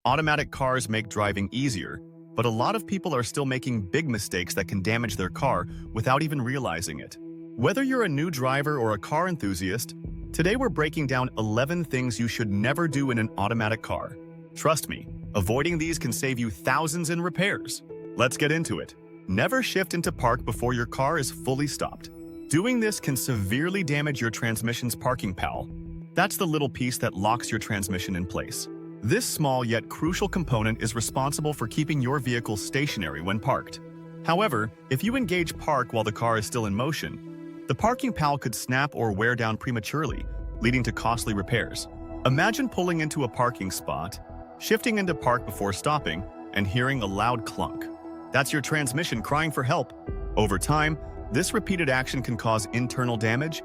Automatic cars make driving easier, but a lot of people are still making big mistakes that can damage their car without even realizing it. Whether you're a new driver or a car enthusiast, today we're breaking down 11 things you should never do in an automatic car. Trust me, avoiding these can save you thousands in repairs. Let's get into it. Never shift into park before your car is fully stopped. Doing this can severely damage your transmission's parking pal. That's the little piece that locks your transmission in place. This small yet crucial component is responsible for keeping your vehicle stationary when parked. However, if you engage park while the car is still in motion, the parking pal could snap or wear down prematurely, leading to costly repairs. Imagine pulling into a parking spot, shifting into park before stopping, and hearing a loud clunk. That's your transmission crying for help. Over time, this repeated action can cause internal damage,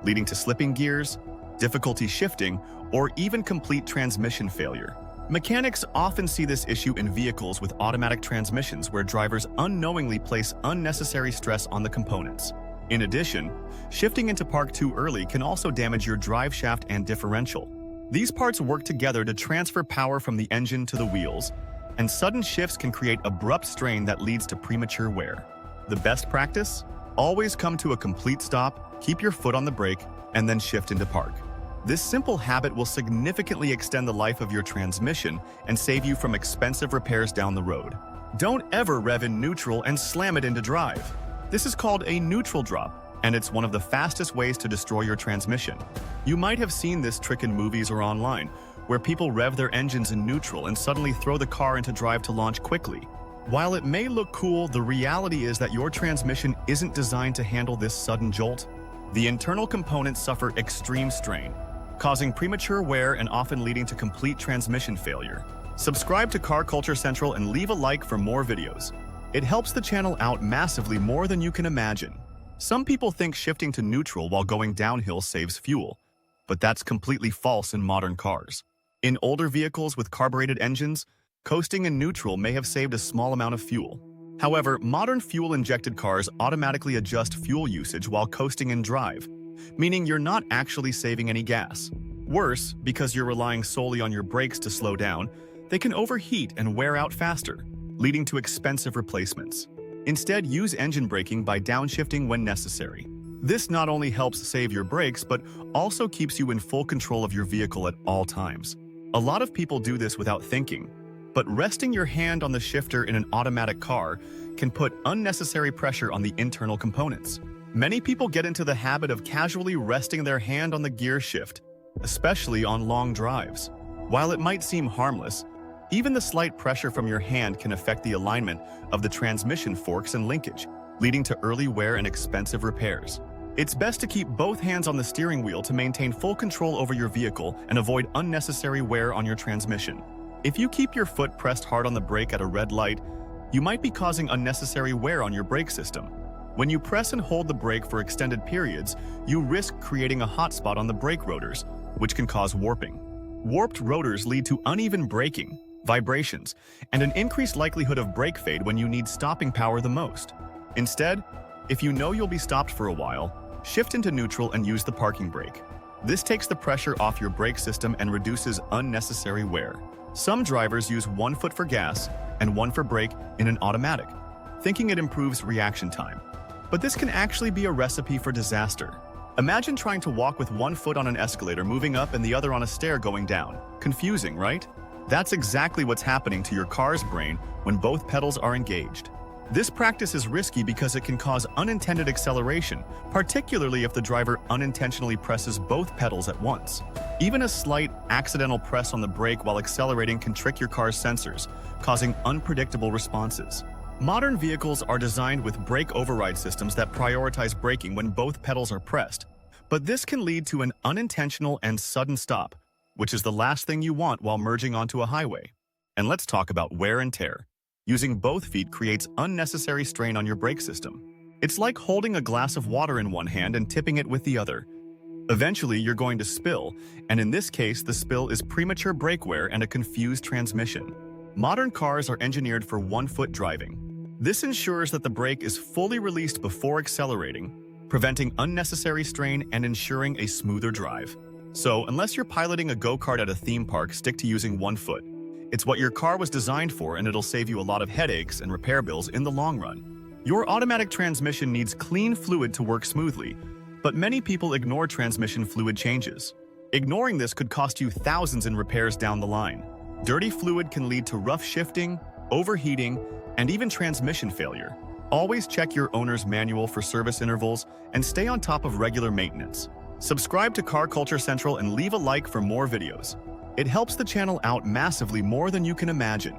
leading to slipping gears, difficulty shifting, or even complete transmission failure. Mechanics often see this issue in vehicles with automatic transmissions where drivers unknowingly place unnecessary stress on the components. In addition, shifting into park too early can also damage your drive shaft and differential. These parts work together to transfer power from the engine to the wheels, and sudden shifts can create abrupt strain that leads to premature wear. The best practice? Always come to a complete stop, keep your foot on the brake, and then shift into park. This simple habit will significantly extend the life of your transmission and save you from expensive repairs down the road. Don't ever rev in neutral and slam it into drive. This is called a neutral drop, and it's one of the fastest ways to destroy your transmission. You might have seen this trick in movies or online, where people rev their engines in neutral and suddenly throw the car into drive to launch quickly. While it may look cool, the reality is that your transmission isn't designed to handle this sudden jolt. The internal components suffer extreme strain, causing premature wear and often leading to complete transmission failure. Subscribe to Car Culture Central and leave a like for more videos. It helps the channel out massively more than you can imagine. Some people think shifting to neutral while going downhill saves fuel, but that's completely false in modern cars. In older vehicles with carbureted engines, coasting in neutral may have saved a small amount of fuel. However, modern fuel-injected cars automatically adjust fuel usage while coasting in drive, meaning you're not actually saving any gas. Worse, because you're relying solely on your brakes to slow down, they can overheat and wear out faster, leading to expensive replacements. Instead, use engine braking by downshifting when necessary. This not only helps save your brakes, but also keeps you in full control of your vehicle at all times. A lot of people do this without thinking, but resting your hand on the shifter in an automatic car can put unnecessary pressure on the internal components. Many people get into the habit of casually resting their hand on the gear shift, especially on long drives. While it might seem harmless, even the slight pressure from your hand can affect the alignment of the transmission forks and linkage, leading to early wear and expensive repairs. It's best to keep both hands on the steering wheel to maintain full control over your vehicle and avoid unnecessary wear on your transmission. If you keep your foot pressed hard on the brake at a red light, you might be causing unnecessary wear on your brake system. When you press and hold the brake for extended periods, you risk creating a hot spot on the brake rotors, which can cause warping. Warped rotors lead to uneven braking, vibrations, and an increased likelihood of brake fade when you need stopping power the most. Instead, if you know you'll be stopped for a while, shift into neutral and use the parking brake. This takes the pressure off your brake system and reduces unnecessary wear. Some drivers use one foot for gas and one for brake in an automatic, thinking it improves reaction time. But this can actually be a recipe for disaster. Imagine trying to walk with one foot on an escalator moving up and the other on a stair going down. Confusing, right? That's exactly what's happening to your car's brain when both pedals are engaged. This practice is risky because it can cause unintended acceleration, particularly if the driver unintentionally presses both pedals at once. Even a slight, accidental press on the brake while accelerating can trick your car's sensors, causing unpredictable responses. Modern vehicles are designed with brake override systems that prioritize braking when both pedals are pressed, but this can lead to an unintentional and sudden stop, which is the last thing you want while merging onto a highway. And let's talk about wear and tear. Using both feet creates unnecessary strain on your brake system. It's like holding a glass of water in one hand and tipping it with the other. Eventually, you're going to spill, and in this case, the spill is premature brake wear and a confused transmission. Modern cars are engineered for one-foot driving. This ensures that the brake is fully released before accelerating, preventing unnecessary strain and ensuring a smoother drive. So, unless you're piloting a go-kart at a theme park, stick to using one foot. It's what your car was designed for, and it'll save you a lot of headaches and repair bills in the long run. Your automatic transmission needs clean fluid to work smoothly, but many people ignore transmission fluid changes. Ignoring this could cost you thousands in repairs down the line. Dirty fluid can lead to rough shifting, overheating, and even transmission failure. Always check your owner's manual for service intervals and stay on top of regular maintenance. Subscribe to Car Culture Central and leave a like for more videos. It helps the channel out massively more than you can imagine.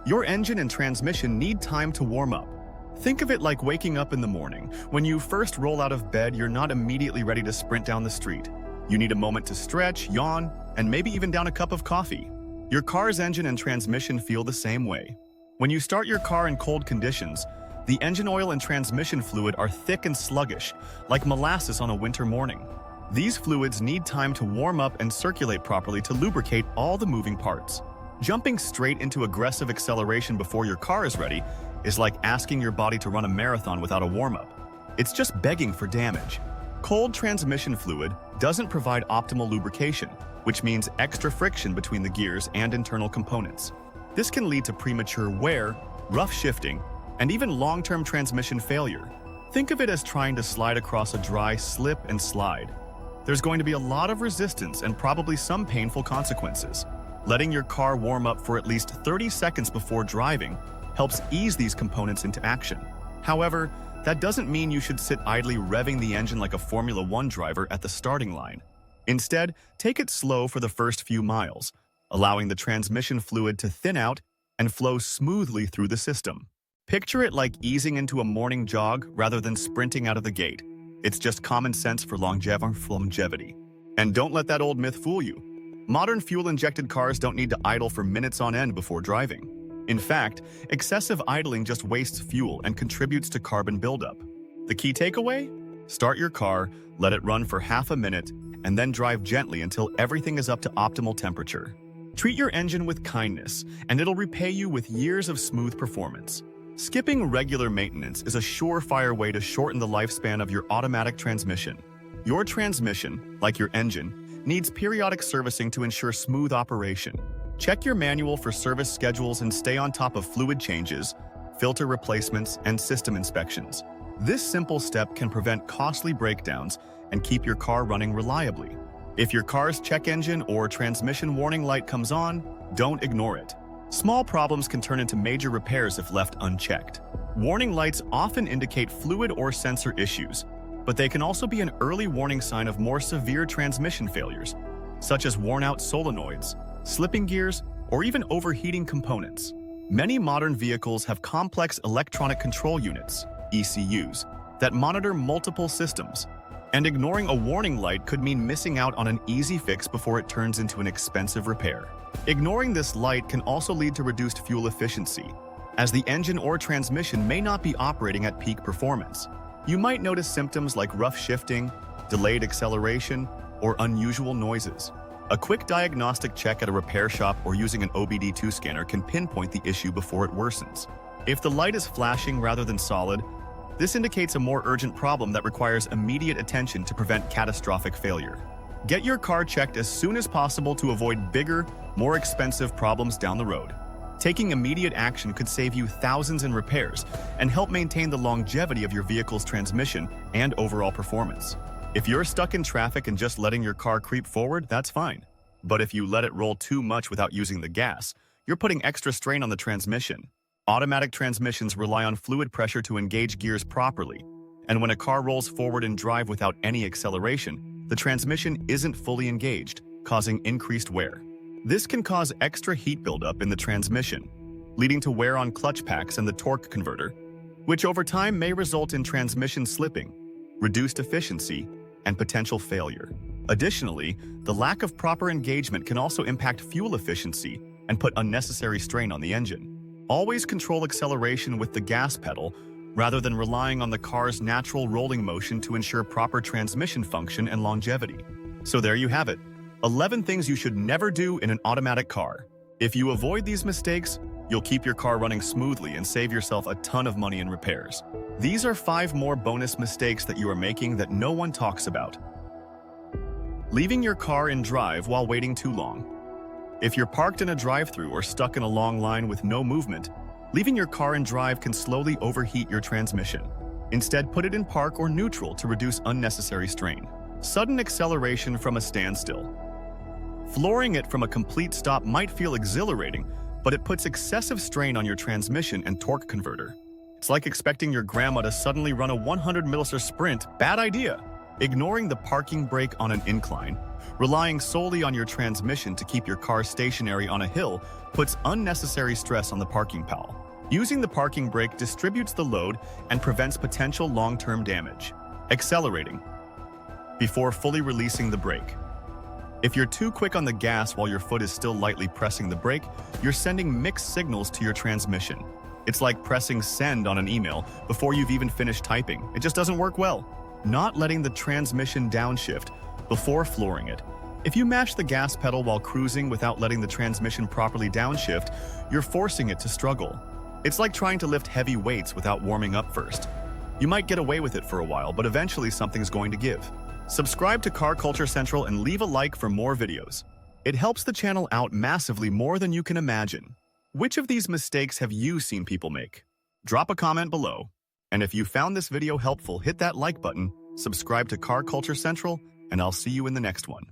Your engine and transmission need time to warm up. Think of it like waking up in the morning. When you first roll out of bed, you're not immediately ready to sprint down the street. You need a moment to stretch, yawn, and maybe even down a cup of coffee. Your car's engine and transmission feel the same way. When you start your car in cold conditions, the engine oil and transmission fluid are thick and sluggish, like molasses on a winter morning. These fluids need time to warm up and circulate properly to lubricate all the moving parts. Jumping straight into aggressive acceleration before your car is ready is like asking your body to run a marathon without a warm-up. It's just begging for damage. Cold transmission fluid doesn't provide optimal lubrication, which means extra friction between the gears and internal components. This can lead to premature wear, rough shifting, and even long-term transmission failure. Think of it as trying to slide across a dry slip and slide. There's going to be a lot of resistance and probably some painful consequences. Letting your car warm up for at least 30 seconds before driving helps ease these components into action. However, that doesn't mean you should sit idly revving the engine like a Formula One driver at the starting line. Instead, take it slow for the first few miles, allowing the transmission fluid to thin out and flow smoothly through the system. Picture it like easing into a morning jog rather than sprinting out of the gate. It's just common sense for longevity. And don't let that old myth fool you. Modern fuel-injected cars don't need to idle for minutes on end before driving. In fact, excessive idling just wastes fuel and contributes to carbon buildup. The key takeaway? Start your car, let it run for half a minute, and then drive gently until everything is up to optimal temperature. Treat your engine with kindness, and it'll repay you with years of smooth performance. Skipping regular maintenance is a surefire way to shorten the lifespan of your automatic transmission. Your transmission, like your engine, needs periodic servicing to ensure smooth operation. Check your manual for service schedules and stay on top of fluid changes, filter replacements, and system inspections. This simple step can prevent costly breakdowns and keep your car running reliably. If your car's check engine or transmission warning light comes on, don't ignore it. Small problems can turn into major repairs if left unchecked. Warning lights often indicate fluid or sensor issues, but they can also be an early warning sign of more severe transmission failures, such as worn-out solenoids, slipping gears, or even overheating components. Many modern vehicles have complex electronic control units, ECUs, that monitor multiple systems, and ignoring a warning light could mean missing out on an easy fix before it turns into an expensive repair. Ignoring this light can also lead to reduced fuel efficiency, as the engine or transmission may not be operating at peak performance. You might notice symptoms like rough shifting, delayed acceleration, or unusual noises. A quick diagnostic check at a repair shop or using an OBD2 scanner can pinpoint the issue before it worsens. If the light is flashing rather than solid, this indicates a more urgent problem that requires immediate attention to prevent catastrophic failure. Get your car checked as soon as possible to avoid bigger, more expensive problems down the road. Taking immediate action could save you thousands in repairs and help maintain the longevity of your vehicle's transmission and overall performance. If you're stuck in traffic and just letting your car creep forward, that's fine. But if you let it roll too much without using the gas, you're putting extra strain on the transmission. Automatic transmissions rely on fluid pressure to engage gears properly, and when a car rolls forward in drive without any acceleration, the transmission isn't fully engaged, causing increased wear. This can cause extra heat buildup in the transmission, leading to wear on clutch packs and the torque converter, which over time may result in transmission slipping, reduced efficiency, and potential failure. Additionally, the lack of proper engagement can also impact fuel efficiency and put unnecessary strain on the engine. Always control acceleration with the gas pedal rather than relying on the car's natural rolling motion to ensure proper transmission function and longevity. So there you have it, 11 things you should never do in an automatic car. If you avoid these mistakes, you'll keep your car running smoothly and save yourself a ton of money in repairs. These are 5 more bonus mistakes that you are making that no one talks about. Leaving your car in drive while waiting too long. If you're parked in a drive-thru or stuck in a long line with no movement, leaving your car in drive can slowly overheat your transmission. Instead, put it in park or neutral to reduce unnecessary strain. Sudden acceleration from a standstill. Flooring it from a complete stop might feel exhilarating, but it puts excessive strain on your transmission and torque converter. It's like expecting your grandma to suddenly run a 100-meter sprint. Bad idea. Ignoring the parking brake on an incline, relying solely on your transmission to keep your car stationary on a hill puts unnecessary stress on the parking pal. Using the parking brake distributes the load and prevents potential long-term damage. Accelerating before fully releasing the brake. If you're too quick on the gas while your foot is still lightly pressing the brake, you're sending mixed signals to your transmission. It's like pressing send on an email before you've even finished typing. It just doesn't work well. Not letting the transmission downshift before flooring it. If you mash the gas pedal while cruising without letting the transmission properly downshift, you're forcing it to struggle. It's like trying to lift heavy weights without warming up first. You might get away with it for a while, but eventually something's going to give. Subscribe to Car Culture Central and leave a like for more videos. It helps the channel out massively more than you can imagine. Which of these mistakes have you seen people make? Drop a comment below. And if you found this video helpful, hit that like button, subscribe to Car Culture Central, and I'll see you in the next one.